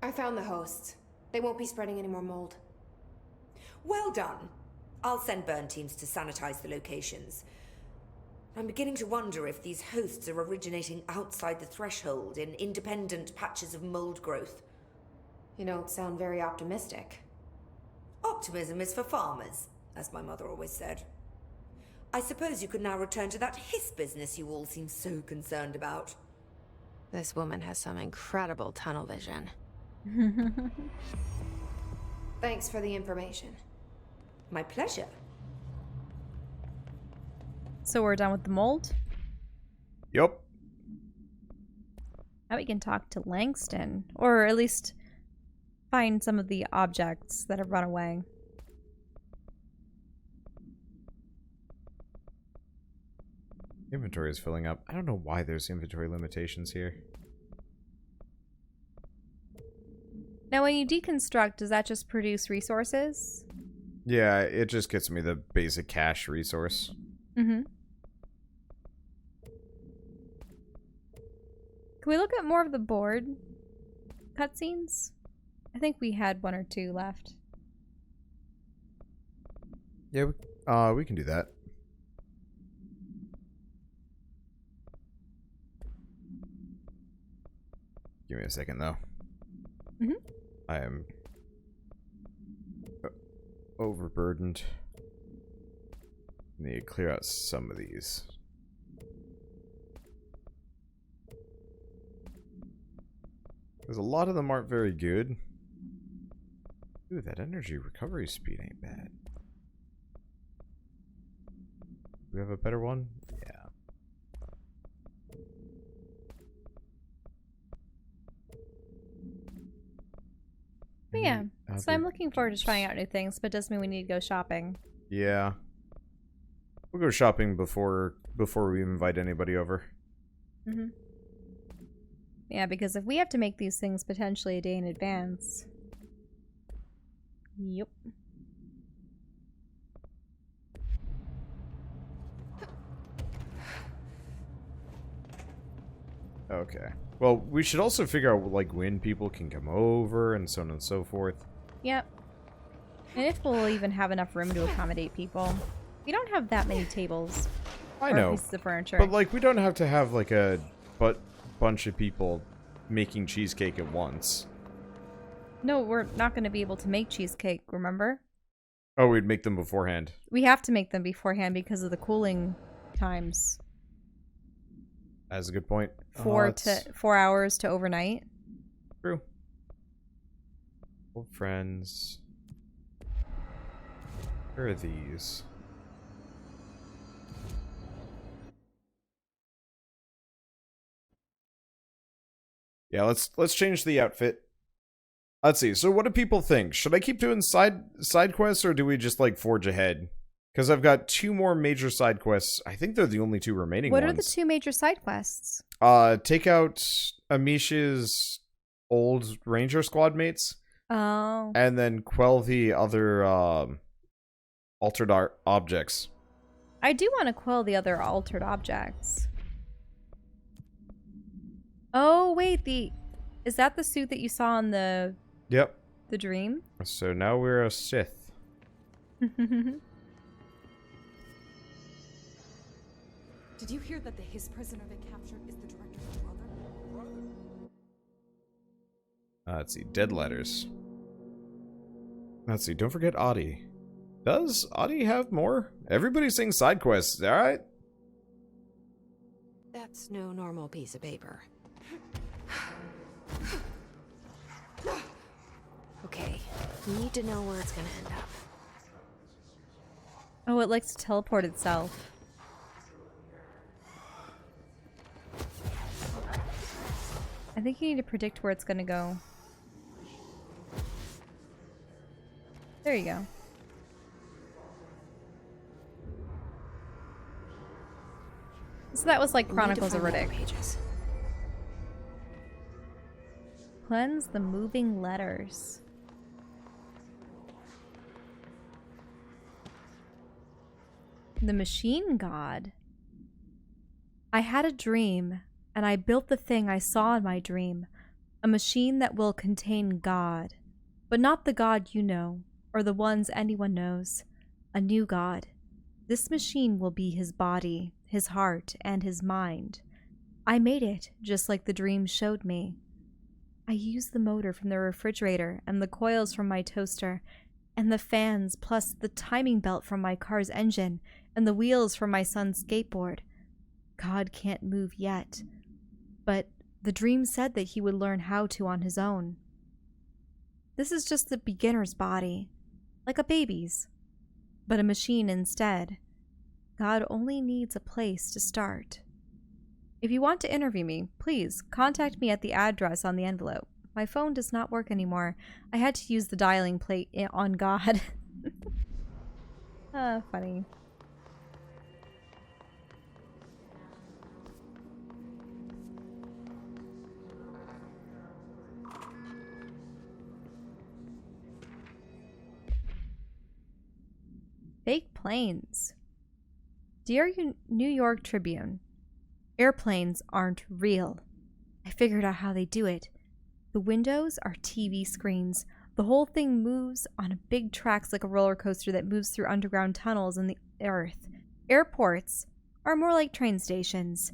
I found the hosts. They won't be spreading any more mold. Well done. I'll send burn teams to sanitize the locations. I'm beginning to wonder if these hosts are originating outside the threshold in independent patches of mold growth. You don't sound very optimistic. Optimism is for farmers, as my mother always said. I suppose you could now return to that hiss business you all seem so concerned about. This woman has some incredible tunnel vision. Thanks for the information. My pleasure. So we're done with the mold? Yup. Now we can talk to Langston. Or at least find some of the objects that have run away. Inventory is filling up. I don't know why there's inventory limitations here. Now when you deconstruct, does that just produce resources? Yeah, it just gets me the basic cash resource. Mm-hmm. Can we look at more of the board cutscenes? I think we had one or two left. Yeah, we can do that. Give me a second, though. Mm-hmm. I am overburdened. Need to clear out some of these. Because a lot of them aren't very good. Ooh, that energy recovery speed ain't bad. Do we have a better one? Yeah. But yeah, so I'm looking forward to trying out new things, but it does mean we need to go shopping. Yeah. We'll go shopping before we invite anybody over. Mm-hmm. Yeah, because if we have to make these things potentially a day in advance. Yep. Okay. Well, we should also figure out, like, when people can come over and so on and so forth. Yep. And if we'll even have enough room to accommodate people. We don't have that many tables. I or know. Pieces of furniture. But, like, we don't have to have, like, a bunch of people making cheesecake at once. No, we're not going to be able to make cheesecake, remember? Oh, we'd make them beforehand. We have to make them beforehand because of the cooling times. That's a good point. 4 hours to overnight. True. Old friends. Where are these? Yeah, let's change the outfit. Let's see. So what do people think? Should I keep doing side quests or do we just like forge ahead? Because I've got 2 more major side quests. I think they're the only 2 remaining ones. What are the 2 major side quests? Take out Amisha's old ranger squad mates. Oh. And then quell the other altered objects. I do want to quell the other altered objects. Oh, wait, is that the suit that you saw in the Yep. The dream? So now we're a Sith. Did you hear that his prisoner they captured is the director's brother? Let's see. Dead letters. Let's see. Don't forget Adi. Does Adi have more? Everybody's saying side quests. Alright. That's no normal piece of paper. Okay, need to know where it's gonna end up. Oh, it likes to teleport itself. I think you need to predict where it's gonna go. There you go. So that was like Chronicles of Riddick. Pages. Cleanse the moving letters. The machine god. I had a dream, and I built the thing I saw in my dream. A machine that will contain God, but not the God you know, or the ones anyone knows. A new God. This machine will be his body, his heart, and his mind. I made it, just like the dream showed me. I used the motor from the refrigerator, and the coils from my toaster, and the fans, plus the timing belt from my car's engine, and the wheels from my son's skateboard. God can't move yet, but the dream said that he would learn how to on his own. This is just the beginner's body, like a baby's, but a machine instead. God only needs a place to start. If you want to interview me, please contact me at the address on the envelope. My phone does not work anymore. I had to use the dialing plate on God. Funny. Fake planes. Dear New York Tribune, airplanes aren't real. I figured out how they do it. The windows are TV screens. The whole thing moves on big tracks like a roller coaster that moves through underground tunnels in the earth. Airports are more like train stations.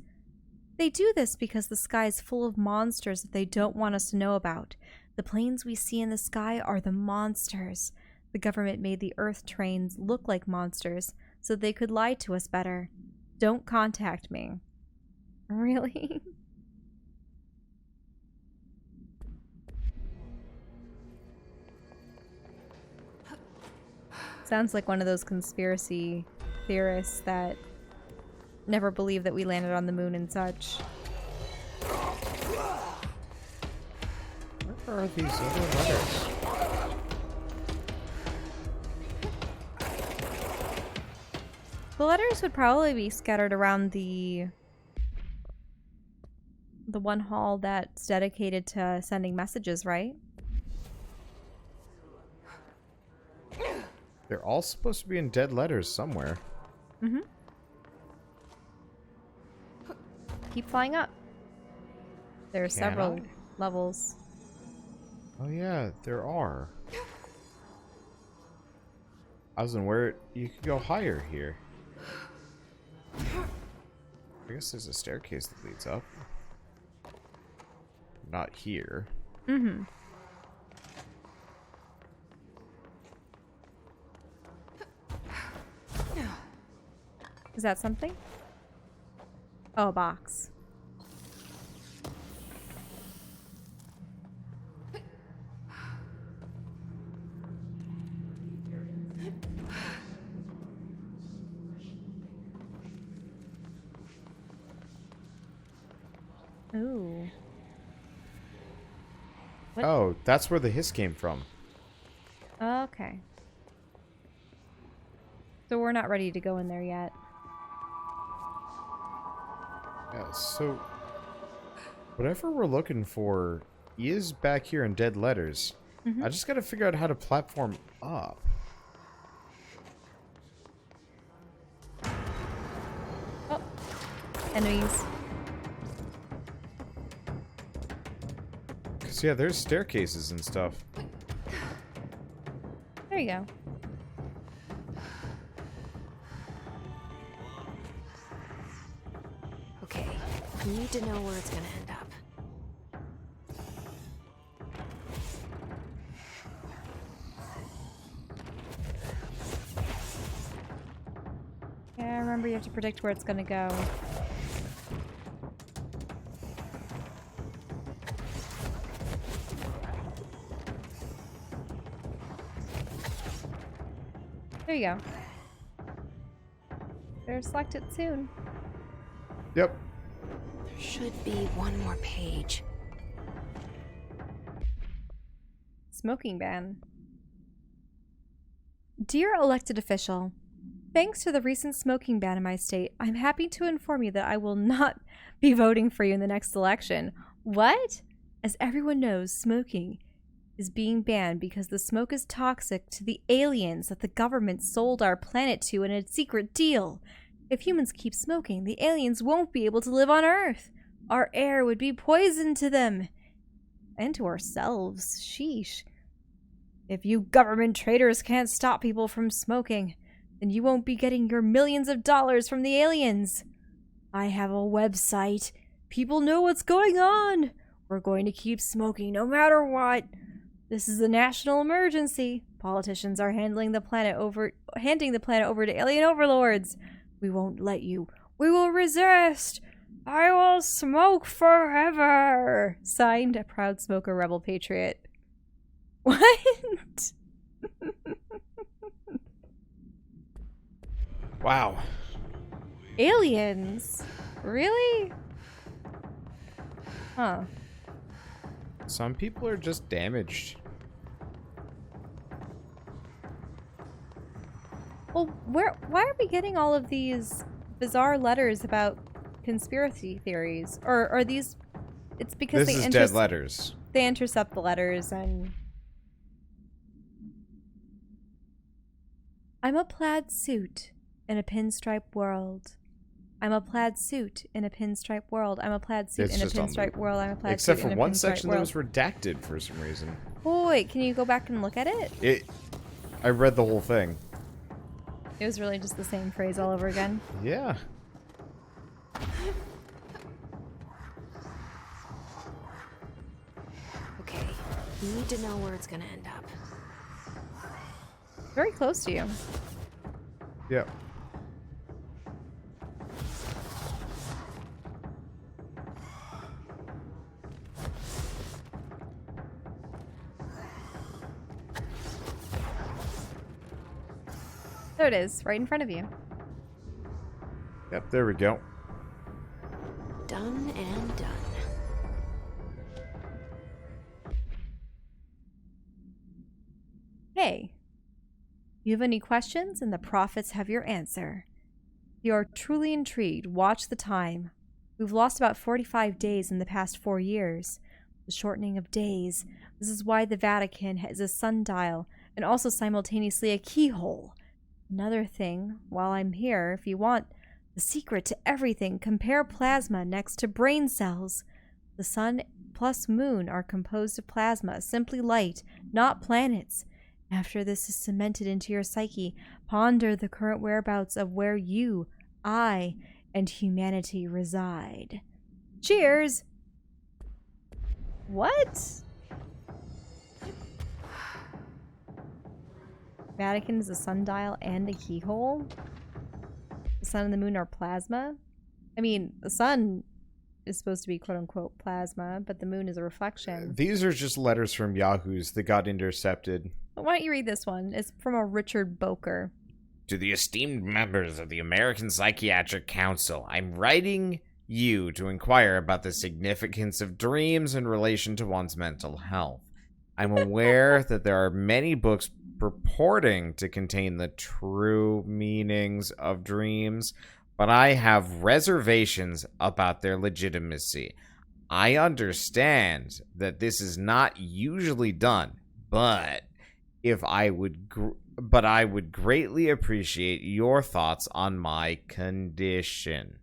They do this because the sky is full of monsters that they don't want us to know about. The planes we see in the sky are the monsters. The government made the Earth trains look like monsters so they could lie to us better. Don't contact me. Really? Sounds like one of those conspiracy theorists that never believed that we landed on the moon and such. Where are these other letters? The letters would probably be scattered around the one hall that's dedicated to sending messages, right? They're all supposed to be in dead letters somewhere. Mm-hmm. Keep flying up. There are several levels. Oh yeah, there are. I was wondering where you could go higher here. I guess there's a staircase that leads up. Not here. Mm-hmm. Is that something? Oh, a box. Ooh. What? Oh, that's where the hiss came from. Okay. So we're not ready to go in there yet. Yeah, so whatever we're looking for is back here in dead letters. Mm-hmm. I just gotta figure out how to platform up. Oh. Enemies. Cause yeah, there's staircases and stuff. There you go. Okay, I need to know where it's gonna end up. Yeah, remember you have to predict where it's gonna go. There you go. Better select it soon. Yep. There should be one more page. Smoking ban. Dear elected official, thanks to the recent smoking ban in my state, I'm happy to inform you that I will not be voting for you in the next election. What? As everyone knows, smoking is being banned because the smoke is toxic to the aliens that the government sold our planet to in a secret deal. If humans keep smoking, the aliens won't be able to live on Earth. Our air would be poison to them. And to ourselves. Sheesh. If you government traitors can't stop people from smoking, then you won't be getting your millions of dollars from the aliens. I have a website. People know what's going on. We're going to keep smoking no matter what. This is a national emergency. Politicians are handing the planet over to alien overlords. We won't let you. We will resist. I will smoke forever. Signed, a proud smoker, rebel patriot. What? Wow. Aliens? Really? Huh. Some people are just damaged. Well, why are we getting all of these bizarre letters about conspiracy theories? Or are these... It's because This is dead letters. They intercept the letters and... I'm a plaid suit in a pinstripe world. I'm a plaid suit in a pinstripe world. I'm a plaid suit in a pinstripe world. I'm a plaid suit in a pinstripe world. Except for one section that was redacted for some reason. Oh, wait, can you go back and look at it? I read the whole thing. It was really just the same phrase all over again. Yeah. Okay, we need to know where it's gonna end up. Very close to you. Yep. There it is, right in front of you. Yep, there we go. Done and done. Hey, you have any questions and the prophets have your answer. If you are truly intrigued, watch the time. We've lost about 45 days in the past 4 years. The shortening of days. This is why the Vatican has a sundial and also simultaneously a keyhole. Another thing, while I'm here, if you want the secret to everything, compare plasma next to brain cells. The sun plus moon are composed of plasma, simply light, not planets. After this is cemented into your psyche, ponder the current whereabouts of where you, I, and humanity reside. Cheers! What? Vatican is a sundial and a keyhole? The sun and the moon are plasma? I mean, the sun is supposed to be quote-unquote plasma, but the moon is a reflection. These are just letters from Yahoos that got intercepted. Why don't you read this one? It's from a Richard Boker. To the esteemed members of the American Psychiatric Council, I'm writing you to inquire about the significance of dreams in relation to one's mental health. I'm aware that there are many books purporting to contain the true meanings of dreams, but I have reservations about their legitimacy. I understand that this is not usually done, but I would greatly appreciate your thoughts on my condition.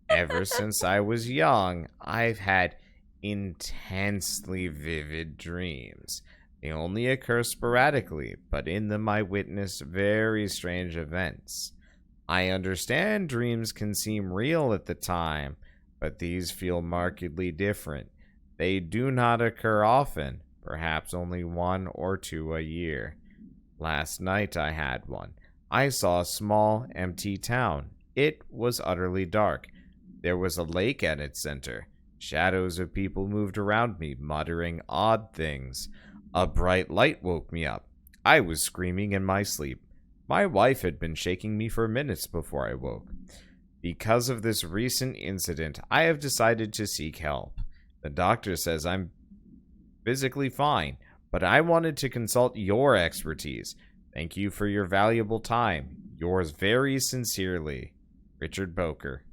Ever since I was young, I've had intensely vivid dreams. They only occur sporadically, but in them I witness very strange events. I understand dreams can seem real at the time, but these feel markedly different. They do not occur often, perhaps only 1 or 2 a year. Last night I had one. I saw a small, empty town. It was utterly dark. There was a lake at its center. Shadows of people moved around me, muttering odd things. A bright light woke me up. I was screaming in my sleep. My wife had been shaking me for minutes before I woke. Because of this recent incident, I have decided to seek help. The doctor says I'm physically fine, but I wanted to consult your expertise. Thank you for your valuable time. Yours very sincerely, Richard Boker.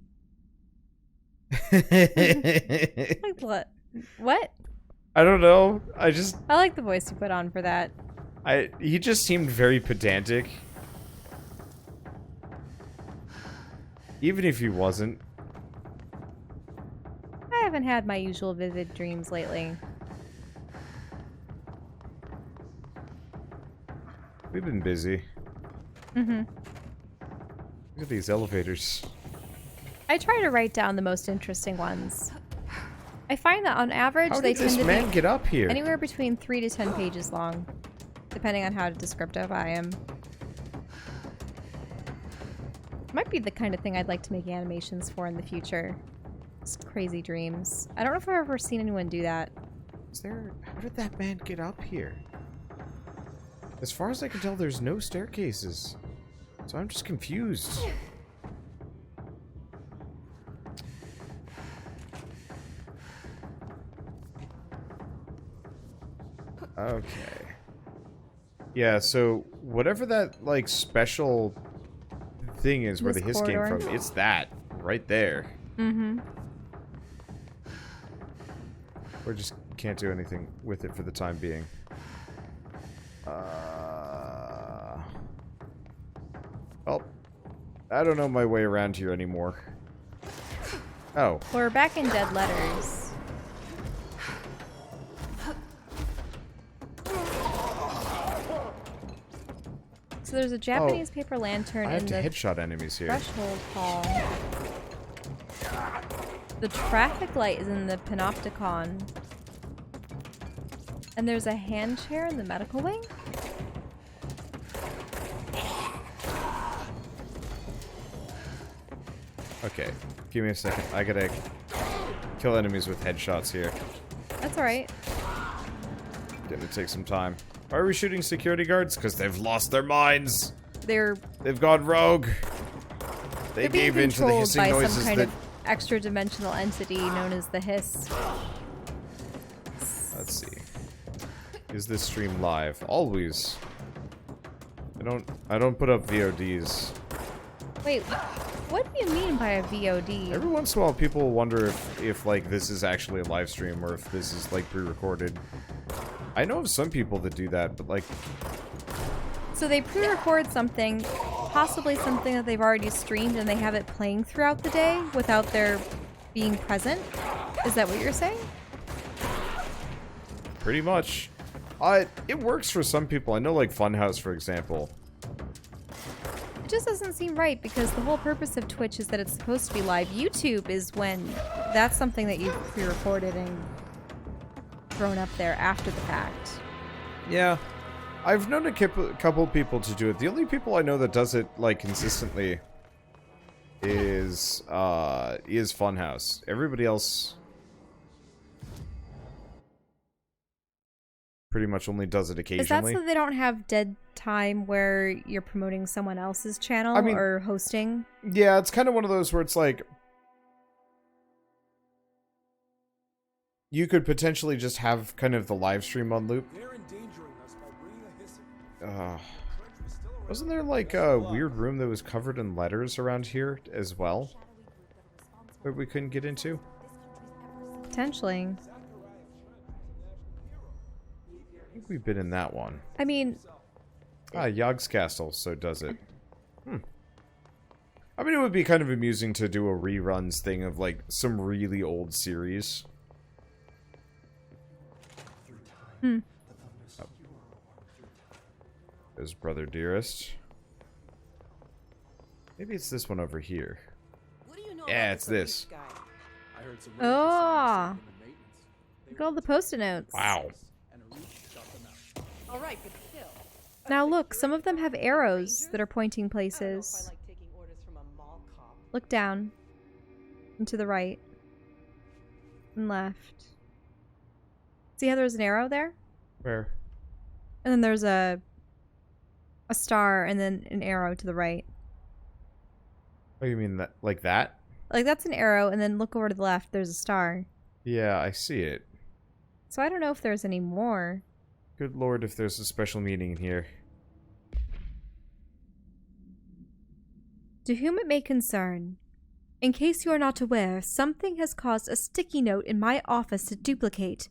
Like what? What? I don't know. I like the voice you put on for that. He just seemed very pedantic. Even if he wasn't. I haven't had my usual vivid dreams lately. We've been busy. Mm-hmm. Look at these elevators. I try to write down the most interesting ones. I find that on average How they did tend this to man be get up here? anywhere between 3 to 10 pages long, depending on how descriptive I am. Might be the kind of thing I'd like to make animations for in the future. Just crazy dreams. I don't know if I've ever seen anyone do that. How did that man get up here? As far as I can tell, there's no staircases. So I'm just confused. Okay. Yeah, so whatever that, like, special thing is where the This hiss came corridor? from, it's that right there. Mm-hmm. We just can't do anything with it for the time being. Well, I don't know my way around here anymore. Oh. We're back in Dead Letters. So there's a Japanese paper lantern I have in to the headshot enemies here. threshold hall. The traffic light is in the panopticon. And there's a hand chair in the medical wing? Okay, give me a second. I gotta kill enemies with headshots here. That's alright. Gonna take some time. Why are we shooting security guards? Because they've lost their minds. They've gone rogue. They They're being gave in to the controlled hissing by noises some kind that... of extra-dimensional entity known as the Hiss. Let's see. Is this stream live? Always. I don't put up VODs. Wait, what do you mean by a VOD? Every once in a while people wonder if like this is actually a live stream or if this is like pre-recorded. I know of some people that do that, but like... So they pre-record something, possibly something that they've already streamed, and they have it playing throughout the day without their being present? Is that what you're saying? Pretty much. It works for some people. I know like Funhouse, for example. It just doesn't seem right, because the whole purpose of Twitch is that it's supposed to be live. YouTube is when that's something that you've pre-recorded and thrown up there after the fact. Yeah. I've known a couple people to do it. The only people I know that does it like consistently is Funhouse. Everybody else pretty much only does it occasionally. Is that so they don't have dead time where you're promoting someone else's channel or hosting? Yeah, it's kind of one of those where it's like you could potentially just have kind of the live stream on loop. Wasn't there like a weird room that was covered in letters around here as well? Where we couldn't get into? Potentially. I think we've been in that one. I mean... Yogg's Castle, so does it. I mean, it would be kind of amusing to do a reruns thing of like some really old series. There's Brother Dearest. Maybe it's this one over here. Yeah, it's this. Oh! Look at all the post-it notes. Wow. Now look, some of them have arrows that are pointing places. Look down. And to the right. And left. See how there's an arrow there? Where? And then there's a star and then an arrow to the right. Oh, you mean that, like that? Like that's an arrow, and then look over to the left, there's a star. Yeah, I see it. So I don't know if there's any more. Good lord, if there's a special meaning in here. To whom it may concern. In case you are not aware, something has caused a sticky note in my office to duplicate.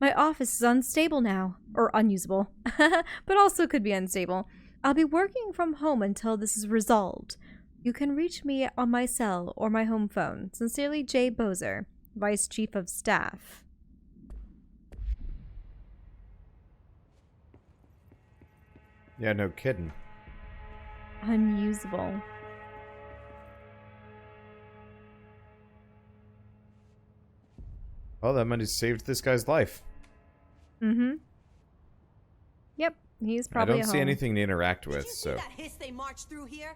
My office is unstable now, or unusable, but also could be unstable. I'll be working from home until this is resolved. You can reach me on my cell or my home phone. Sincerely, J. Bozer, Vice Chief of Staff. Yeah, no kidding. Unusable. Oh, that money saved this guy's life. Mm-hmm. Yep, he's I probably don't at see home. anything to interact Did with, you see so... that hiss they marched through here?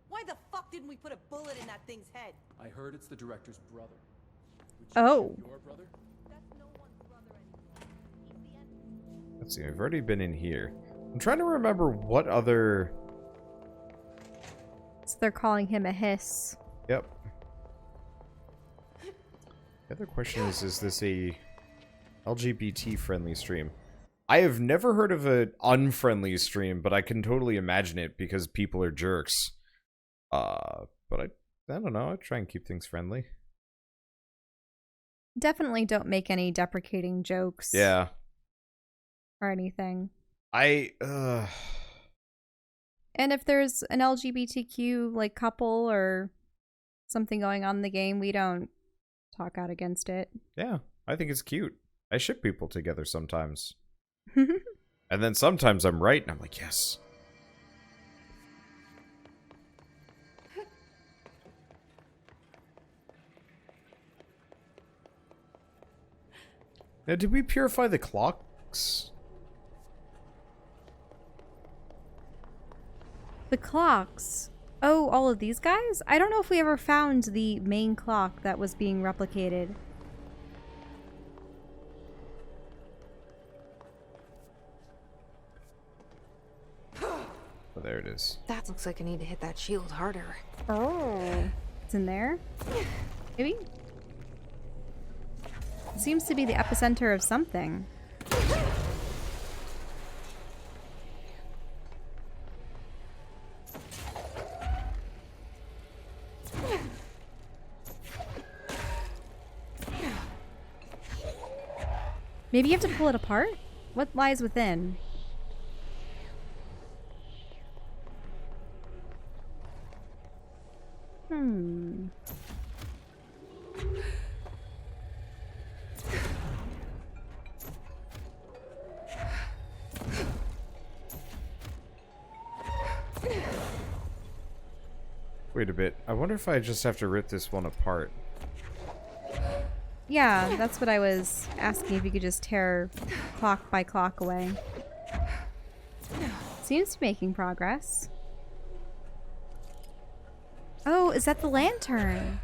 Why the fuck didn't we put a bullet in that thing's head? I heard it's the director's brother. Would you Oh. shoot your brother? That's no one's brother anymore. He's the enemy. Let's see, I've already been in here. I'm trying to remember what other... So they're calling him a hiss. Yep. The other question is this a LGBT-friendly stream? I have never heard of an unfriendly stream, but I can totally imagine it because people are jerks. But I don't know, I try and keep things friendly. Definitely don't make any deprecating jokes. Yeah. Or anything. And if there's an LGBTQ like couple or something going on in the game, we don't talk out against it. yeah, I think it's cute. I ship people together sometimes. And then sometimes I'm right, and I'm like, yes. Now, did we purify the clocks? The clocks. Oh, all of these guys? I don't know if we ever found the main clock that was being replicated. Oh, there it is. That looks like I need to hit that shield harder. Oh. It's in there? Maybe? It seems to be the epicenter of something. Maybe you have to pull it apart? What lies within? Wait a bit. I wonder if I just have to rip this one apart. Yeah, that's what I was asking, if you could just tear clock by clock away. Seems to be making progress. Oh, is that the lantern?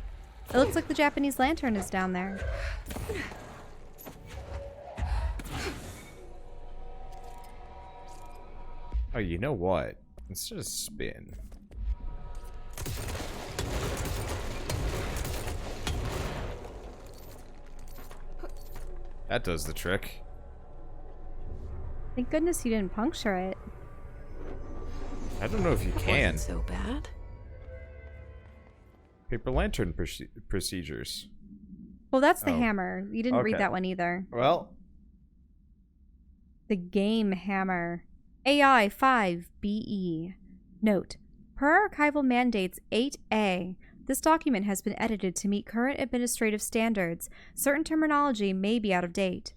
It looks like the Japanese lantern is down there. Oh, you know what? Let's just spin. That does the trick. Thank goodness you didn't puncture it. I don't know if you can. Wasn't so bad. Paper lantern procedures. Well, that's the Oh. hammer. You didn't read Okay. that one either. Well, The game hammer. AI 5BE. Note: per archival mandates 8A, this document has been edited to meet current administrative standards. Certain terminology may be out of date.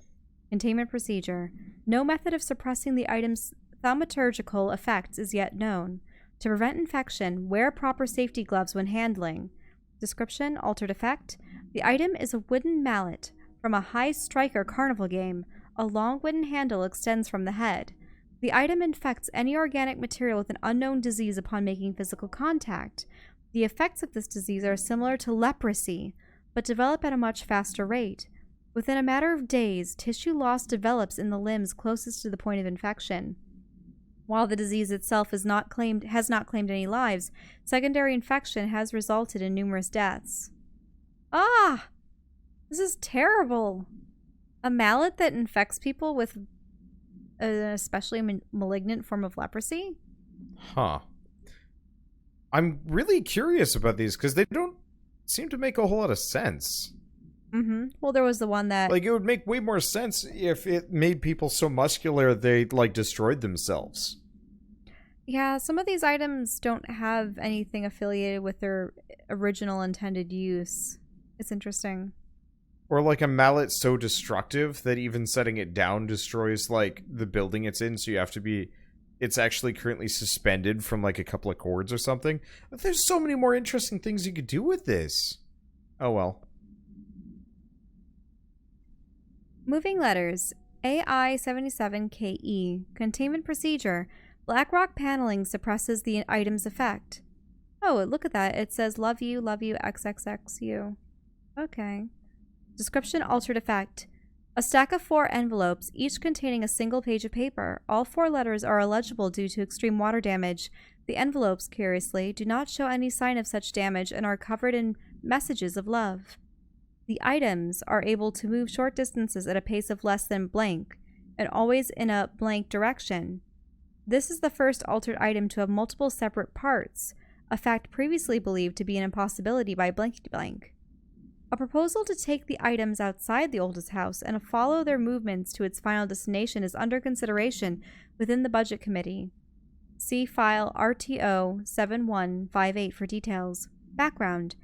Containment procedure. No method of suppressing the item's thaumaturgical effects is yet known. To prevent infection, wear proper safety gloves when handling. Description: altered effect. The item is a wooden mallet from a high striker carnival game. A long wooden handle extends from the head. The item infects any organic material with an unknown disease upon making physical contact. The effects of this disease are similar to leprosy, but develop at a much faster rate. Within a matter of days, tissue loss develops in the limbs closest to the point of infection. While the disease itself has not claimed any lives, secondary infection has resulted in numerous deaths. Ah! This is terrible. A mallet that infects people with an especially malignant form of leprosy? huh. I'm really curious about these because they don't seem to make a whole lot of sense. Mm-hmm. Well, there was the one that... Like, it would make way more sense if it made people so muscular they, like, destroyed themselves. Yeah, some of these items don't have anything affiliated with their original intended use. It's interesting. Or, like, a mallet so destructive that even setting it down destroys, like, the building it's in, so you have to be it's actually currently suspended from like a couple of cords or something. There's so many more interesting things you could do with this. Oh well. Moving letters. AI77KE. Containment procedure. BlackRock paneling suppresses the item's effect. Oh, look at that. It says love you, XXXU. Okay. Description altered effect. A stack of 4 envelopes, each containing a single page of paper. All 4 letters are illegible due to extreme water damage. The envelopes, curiously, do not show any sign of such damage and are covered in messages of love. The items are able to move short distances at a pace of less than blank, and always in a blank direction. This is the first altered item to have multiple separate parts, a fact previously believed to be an impossibility by blankety blank. A proposal to take the items outside the oldest house and follow their movements to its final destination is under consideration within the Budget Committee. See file RTO 7158 for details. Background.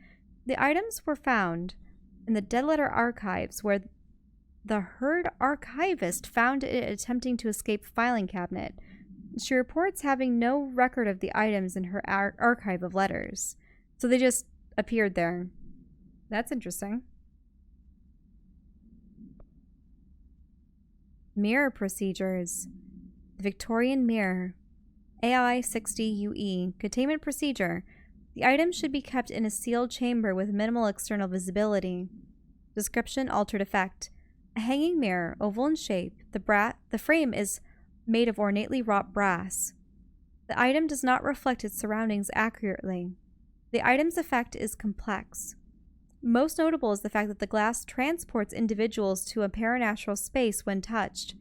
The items were found in the Dead Letter Archives, where the Herd Archivist found it attempting to escape filing cabinet. She reports having no record of the items in her archive of letters. So they just appeared there. That's interesting. Mirror procedures. The Victorian Mirror. AI60UE. Containment procedure. The item should be kept in a sealed chamber with minimal external visibility. Description altered effect. A hanging mirror, oval in shape. The frame is made of ornately wrought brass. The item does not reflect its surroundings accurately. The item's effect is complex. Most notable is the fact that the glass transports individuals to a paranatural space when touched.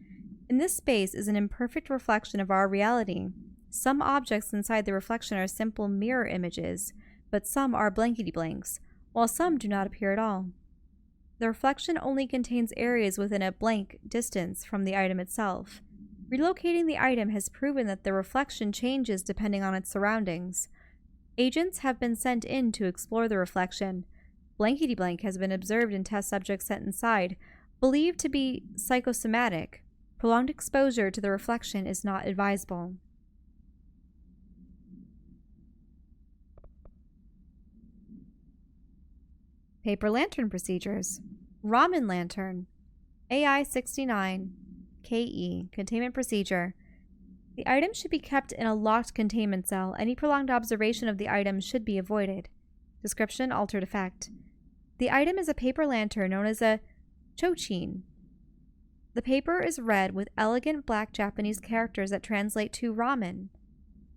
In this space is an imperfect reflection of our reality. Some objects inside the reflection are simple mirror images, but some are blankety blanks, while some do not appear at all. The reflection only contains areas within a blank distance from the item itself. Relocating the item has proven that the reflection changes depending on its surroundings. Agents have been sent in to explore the reflection. Blankety blank has been observed in test subjects sent inside, believed to be psychosomatic. Prolonged exposure to the reflection is not advisable. Paper lantern procedures. Ramen lantern. AI69KE. Containment procedure. The item should be kept in a locked containment cell. Any prolonged observation of the item should be avoided. Description altered effect. The item is a paper lantern known as a chochin. The paper is red with elegant black Japanese characters that translate to ramen.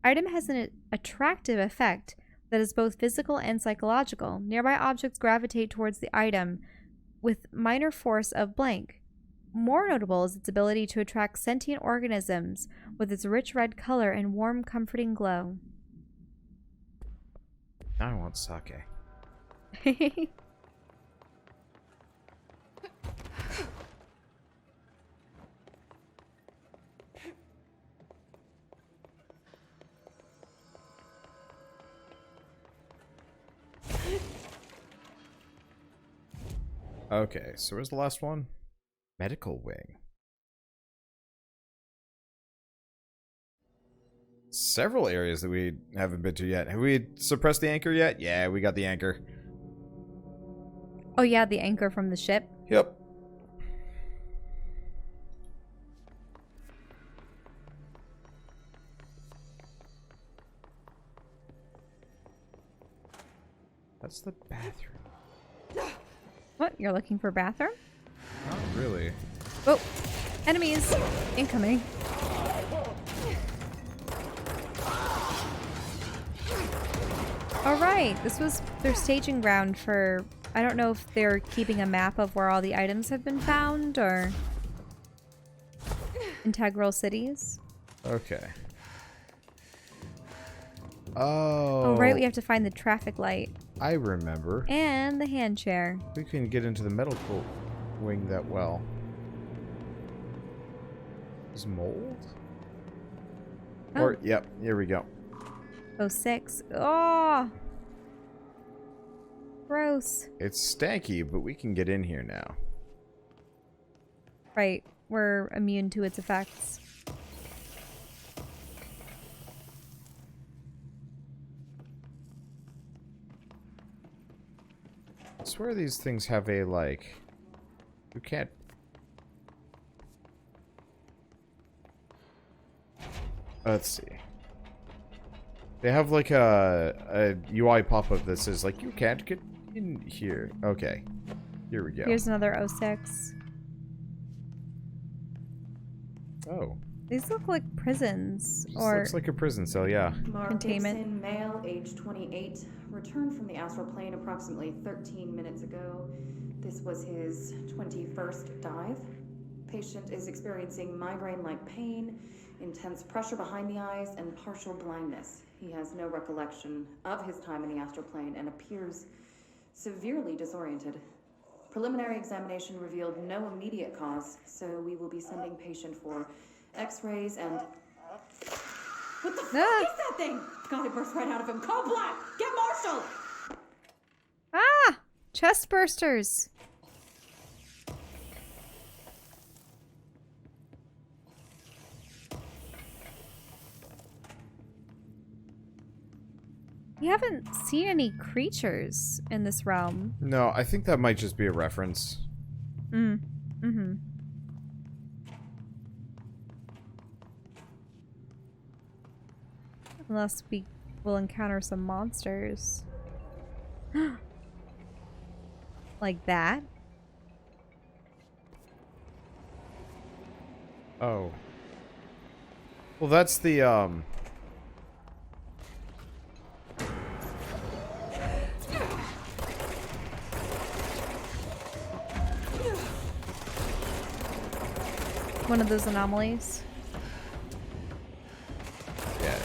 Item has an attractive effect that is both physical and psychological. Nearby objects gravitate towards the item with minor force of blank. More notable is its ability to attract sentient organisms with its rich red color and warm, comforting glow. I want sake. Okay, so where's the last one? Medical wing. Several areas that we haven't been to yet. Have we suppressed the anchor yet? Yeah, we got the anchor. Oh yeah, the anchor from the ship? Yep. That's the bathroom. What? You're looking for a bathroom? Not really. Oh! Enemies! Incoming. Alright, this was their staging ground for... I don't know if they're keeping a map of where all the items have been found, or... integral cities. Okay. Oh. Oh, right, we have to find the traffic light. I remember. And the hand chair. We couldn't get into the medical wing that well. Is mold? Oh. Or, yep, here we go. 06. Oh! Gross. It's stanky, but we can get in here now. Right, we're immune to its effects. I swear these things have a, like... You can't... Let's see. They have, like, a UI pop-up that says, like, you can't get in here. Okay. Here we go. Here's another 06. Oh. These look like prisons This or looks like a prison cell, yeah. Mark containment. Gibson, male, age 28, returned from the astral plane approximately 13 minutes ago. This was his 21st dive. Patient is experiencing migraine-like pain, intense pressure behind the eyes, and partial blindness. He has no recollection of his time in the astral plane and appears severely disoriented. Preliminary examination revealed no immediate cause, so we will be sending patient for x-rays and... What the fuck is that thing? God, it burst right out of him. Call Black! Get Marshall! Ah! Chest bursters. We haven't seen any creatures in this realm. No, I think that might just be a reference. Mm-hmm. Unless we will encounter some monsters. Like that? Oh. Well, that's the, One of those anomalies. Yeah.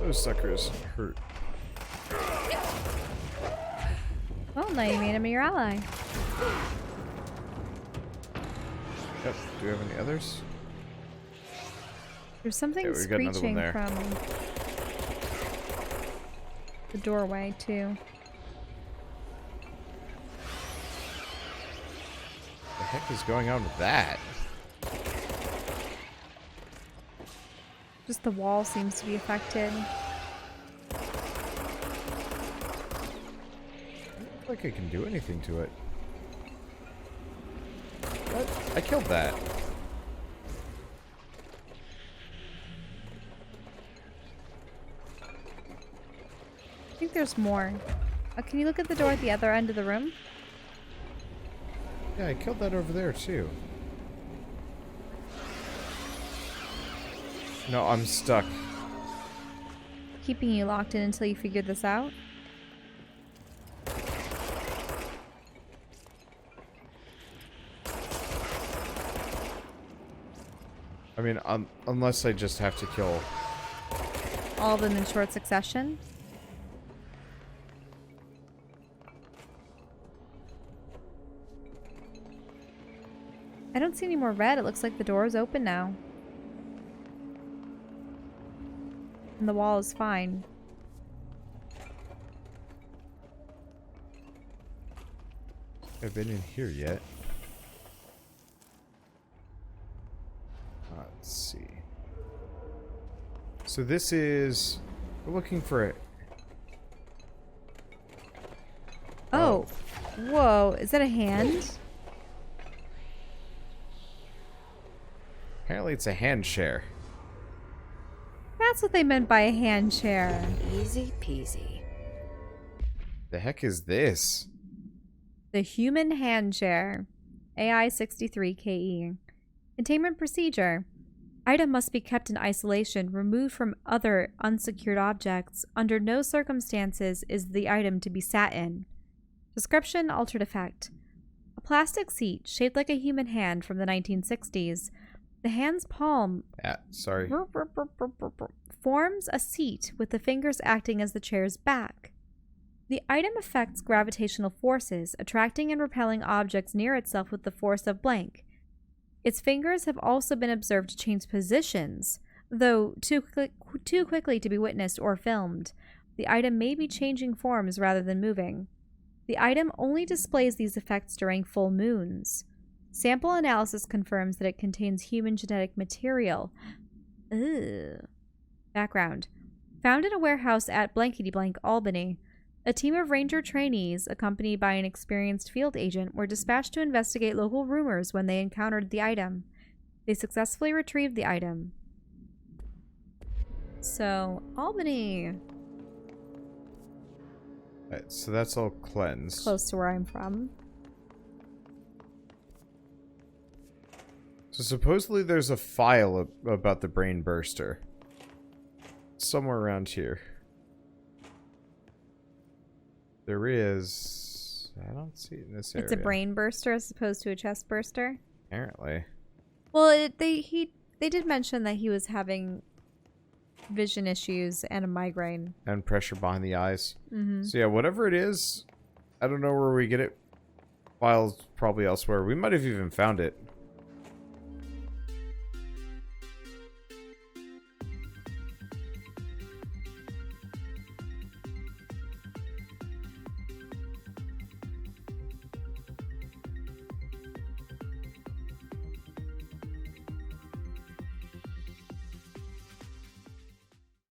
Those suckers hurt. Well, now you made him your ally. Yep. Do we have any others? There's something Yeah, we got another one screeching there. from the doorway, too. The heck is going on with that? Just the wall seems to be affected. I don't look like I can do anything to it. What? I killed that. I think there's more. Can you look at the door at the other end of the room? Yeah, I killed that over there too. No, I'm stuck. Keeping you locked in until you figure this out? I mean, unless I just have to kill... All of them in short succession? I don't see any more red. It looks like the door is open now. And the wall is fine. I've been in here yet. Let's see. So this is... We're looking for it. Oh. Whoa. Is that a hand? Apparently it's a hand share. That's what they meant by a hand chair. Easy peasy. The heck is this? The human hand chair. AI 63KE. Containment procedure. Item must be kept in isolation, removed from other unsecured objects. Under no circumstances is the item to be sat in. Description: altered effect. A plastic seat shaped like a human hand from the 1960s. The hand's palm Sorry. forms a seat with the fingers acting as the chair's back. The item affects gravitational forces, attracting and repelling objects near itself with the force of blank. Its fingers have also been observed to change positions, though too quickly to be witnessed or filmed. The item may be changing forms rather than moving. The item only displays these effects during full moons. Sample analysis confirms that it contains human genetic material. Ugh. Background. Found in a warehouse at blankety-blank, Albany. A team of ranger trainees, accompanied by an experienced field agent, were dispatched to investigate local rumors when they encountered the item. They successfully retrieved the item. So, Albany. Alright, so that's all cleansed. Close to where I'm from. So supposedly there's a file about the brain burster. Somewhere around here. There is... I don't see it in this area. It's a brain burster as opposed to a chest burster? Apparently. Well, they did mention that he was having vision issues and a migraine. And pressure behind the eyes. Mm-hmm. So yeah, whatever it is, I don't know where we get it. Files probably elsewhere. We might have even found it.